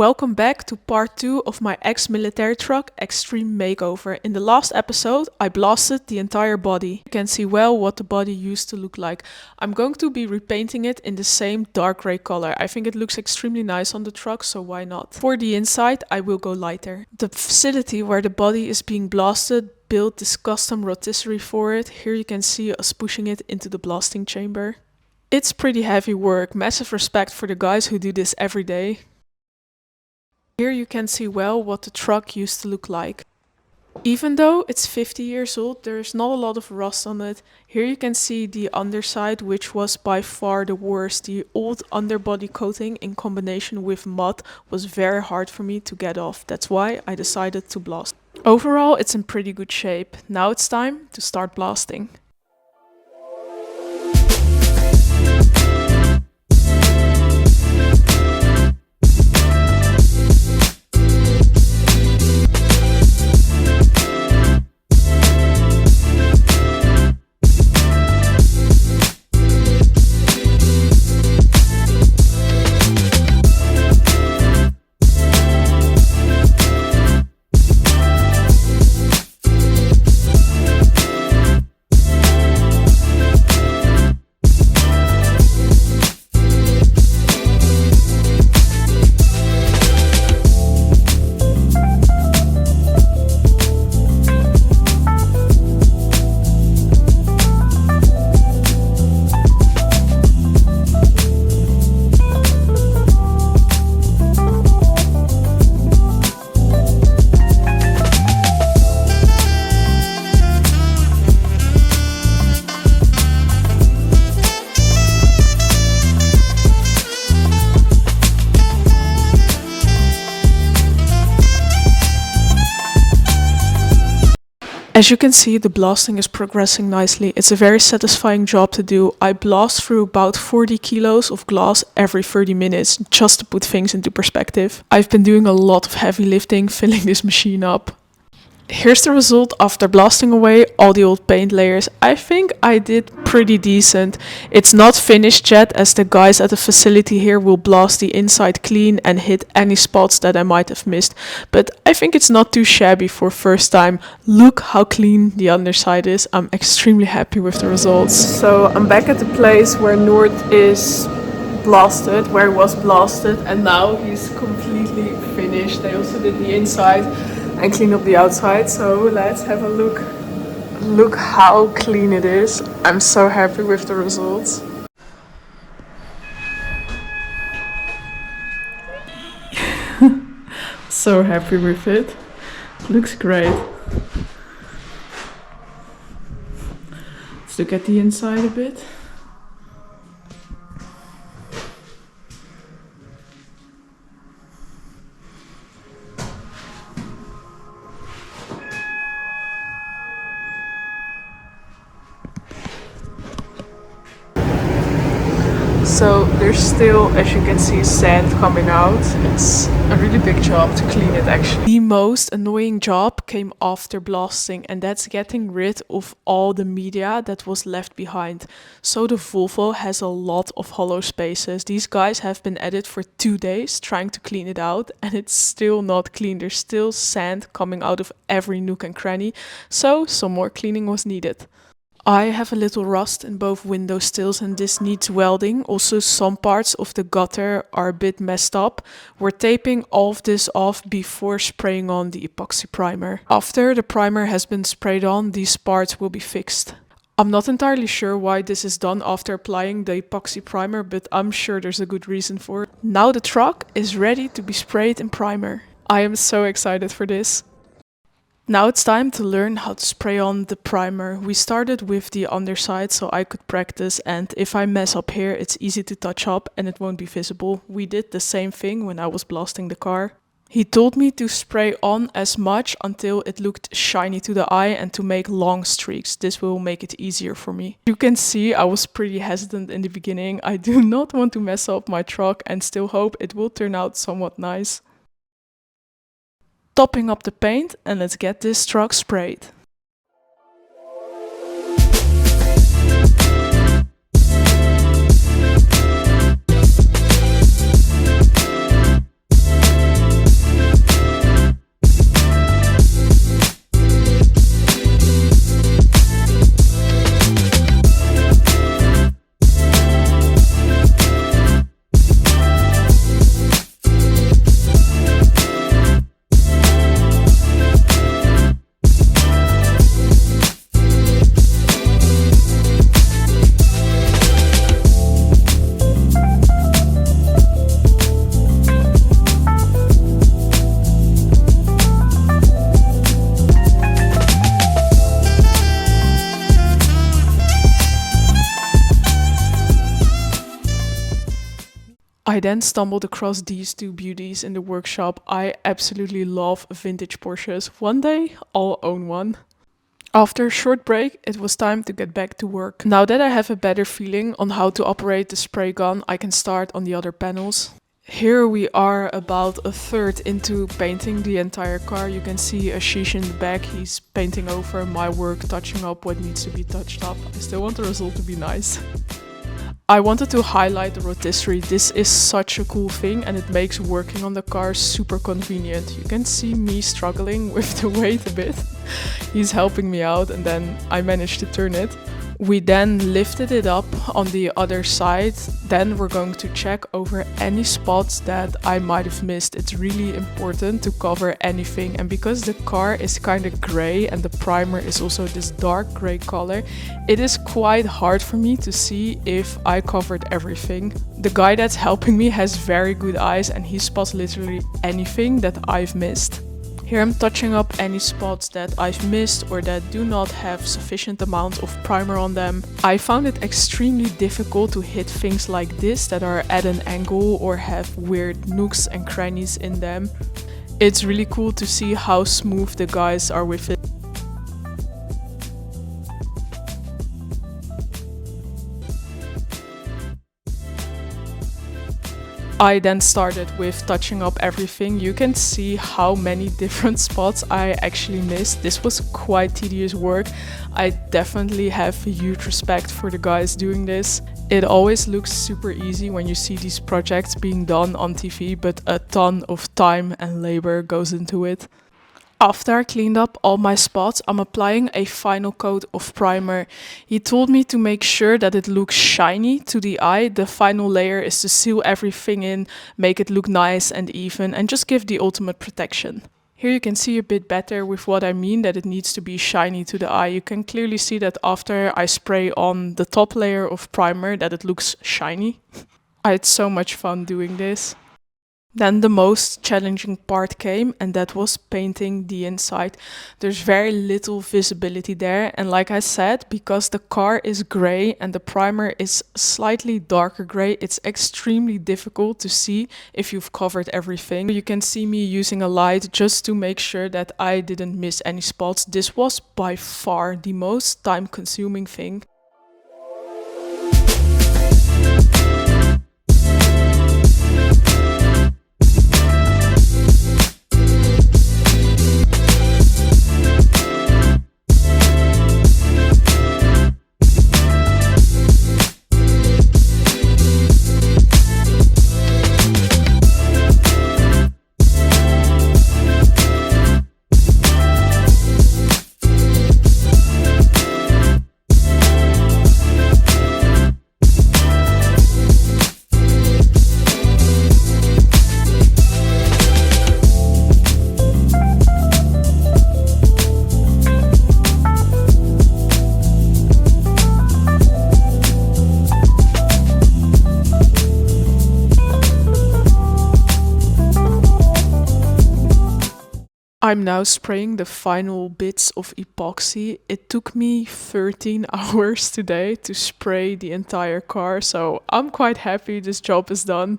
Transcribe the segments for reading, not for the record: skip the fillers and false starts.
Welcome back to part 2 of my ex-military truck extreme makeover. In the last episode, I blasted the entire body. You can see well what the body used to look like. I'm going to be repainting it in the same dark gray color. I think it looks extremely nice on the truck, so why not? For the inside, I will go lighter. The facility where the body is being blasted built this custom rotisserie for it. Here you can see us pushing it into the blasting chamber. It's pretty heavy work. Massive respect for the guys who do this every day. Here you can see well what the truck used to look like. Even though it's 50 years old, there's not a lot of rust on it. Here you can see the underside, which was by far the worst. The old underbody coating in combination with mud was very hard for me to get off. That's why I decided to blast. Overall, it's in pretty good shape. Now it's time to start blasting. As you can see, the blasting is progressing nicely. It's a very satisfying job to do. I blast through about 40 kilos of glass every 30 minutes, just to put things into perspective. I've been doing a lot of heavy lifting, filling this machine up. Here's the result after blasting away all the old paint layers. I think I did pretty decent. It's not finished yet, as the guys at the facility here will blast the inside clean and hit any spots that I might have missed. But I think it's not too shabby for first time. Look how clean the underside is. I'm extremely happy with the results. So I'm back at the place where Noord is blasted, where he was blasted, and now he's completely finished. They also did the inside and clean up the outside, so let's have a look. Look how clean it is. I'm so happy with the results. So happy with it. Looks great. Let's look at the inside a bit. So there's still, as you can see, sand coming out. It's a really big job to clean it actually. The most annoying job came after blasting, and that's getting rid of all the media that was left behind. So the Volvo has a lot of hollow spaces. These guys have been at it for 2 days trying to clean it out, and it's still not clean. There's still sand coming out of every nook and cranny, so some more cleaning was needed. I have a little rust in both window sills and this needs welding. Also some parts of the gutter are a bit messed up. We're taping all of this off before spraying on the epoxy primer. After the primer has been sprayed on, these parts will be fixed. I'm not entirely sure why this is done after applying the epoxy primer, but I'm sure there's a good reason for it. Now the truck is ready to be sprayed in primer. I am so excited for this. Now it's time to learn how to spray on the primer. We started with the underside so I could practice, and if I mess up here it's easy to touch up and it won't be visible. We did the same thing when I was blasting the car. He told me to spray on as much until it looked shiny to the eye and to make long streaks. This will make it easier for me. You can see I was pretty hesitant in the beginning. I do not want to mess up my truck and still hope it will turn out somewhat nice. Topping up the paint, and let's get this truck sprayed. I then stumbled across these two beauties in the workshop. I absolutely love vintage Porsches. One day I'll own one. After a short break, it was time to get back to work. Now that I have a better feeling on how to operate the spray gun, I can start on the other panels. Here we are about a third into painting the entire car. You can see Ashish in the back. He's painting over my work, touching up what needs to be touched up. I still want the result to be nice. I wanted to highlight the rotisserie. This is such a cool thing and it makes working on the car super convenient. You can see me struggling with the weight a bit. He's helping me out and then I managed to turn it. We then lifted it up on the other side. Then we're going to check over any spots that I might have missed. It's really important to cover anything. And because the car is kind of gray and the primer is also this dark gray color, it is quite hard for me to see if I covered everything. The guy that's helping me has very good eyes and he spots literally anything that I've missed. Here I'm touching up any spots that I've missed or that do not have sufficient amount of primer on them. I found it extremely difficult to hit things like this that are at an angle or have weird nooks and crannies in them. It's really cool to see how smooth the guys are with it. I then started with touching up everything. You can see how many different spots I actually missed. This was quite tedious work. I definitely have a huge respect for the guys doing this. It always looks super easy when you see these projects being done on TV, but a ton of time and labor goes into it. After I cleaned up all my spots, I'm applying a final coat of primer. He told me to make sure that it looks shiny to the eye. The final layer is to seal everything in, make it look nice and even, and just give the ultimate protection. Here you can see a bit better with what I mean, that it needs to be shiny to the eye. You can clearly see that after I spray on the top layer of primer that it looks shiny. I had so much fun doing this. Then the most challenging part came, and that was painting the inside. There's very little visibility there, and like I said, because the car is gray and the primer is slightly darker gray, it's extremely difficult to see if you've covered everything. You can see me using a light just to make sure that I didn't miss any spots. This was by far the most time-consuming thing. I'm now spraying the final bits of epoxy. It took me 13 hours today to spray the entire car, so I'm quite happy this job is done.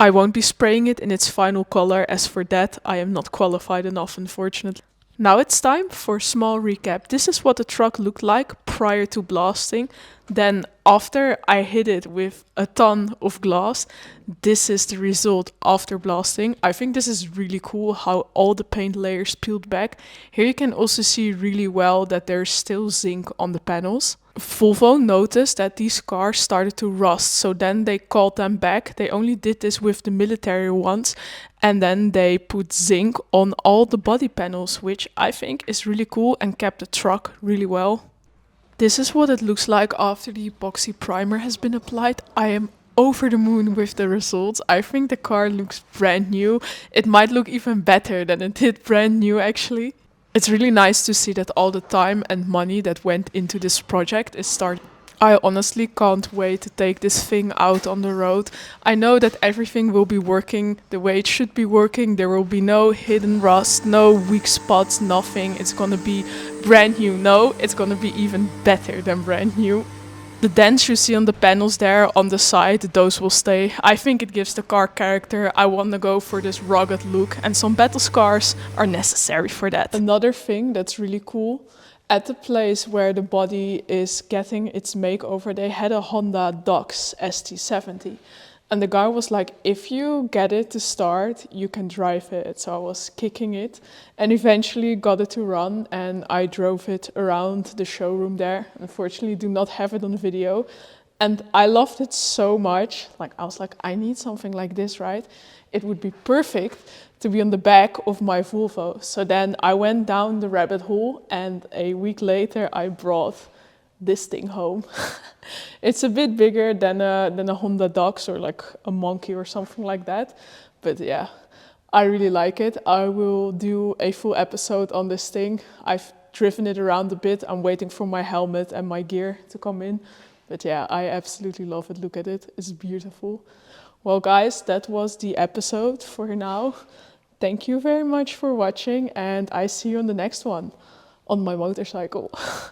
I won't be spraying it in its final color, as for that I am not qualified enough, unfortunately. Now it's time for a small recap. This is what the truck looked like prior to blasting. Then after I hit it with a ton of glass, this is the result after blasting. I think this is really cool how all the paint layers peeled back. Here you can also see really well that there's still zinc on the panels. Volvo noticed that these cars started to rust, so then they called them back. They only did this with the military ones, and then they put zinc on all the body panels, which I think is really cool and kept the truck really well. This is what it looks like after the epoxy primer has been applied. I am over the moon with the results. I think the car looks brand new. It might look even better than it did brand new actually. It's really nice to see that all the time and money that went into this project is starting. I honestly can't wait to take this thing out on the road. I know that everything will be working the way it should be working. There will be no hidden rust, no weak spots, nothing. It's gonna be brand new. No, it's gonna be even better than brand new. The dents you see on the panels there on the side, those will stay. I think it gives the car character. I want to go for this rugged look, and some battle scars are necessary for that. Another thing that's really cool, at the place where the body is getting its makeover, they had a Honda Dox ST70. And the guy was like, if you get it to start, you can drive it. So I was kicking it and eventually got it to run, and I drove it around the showroom there. Unfortunately, do not have it on video. And I loved it so much. Like, I was like, I need something like this, right? It would be perfect to be on the back of my Volvo. So then I went down the rabbit hole, and a week later I brought this thing home. It's a bit bigger than a Honda Dox or like a Monkey or something like that. But yeah, I really like it. I will do a full episode on this thing. I've driven it around a bit. I'm waiting for my helmet and my gear to come in. But yeah, I absolutely love it. Look at it. It's beautiful. Well, guys, that was the episode for now. Thank you very much for watching, and I see you on the next one on my motorcycle.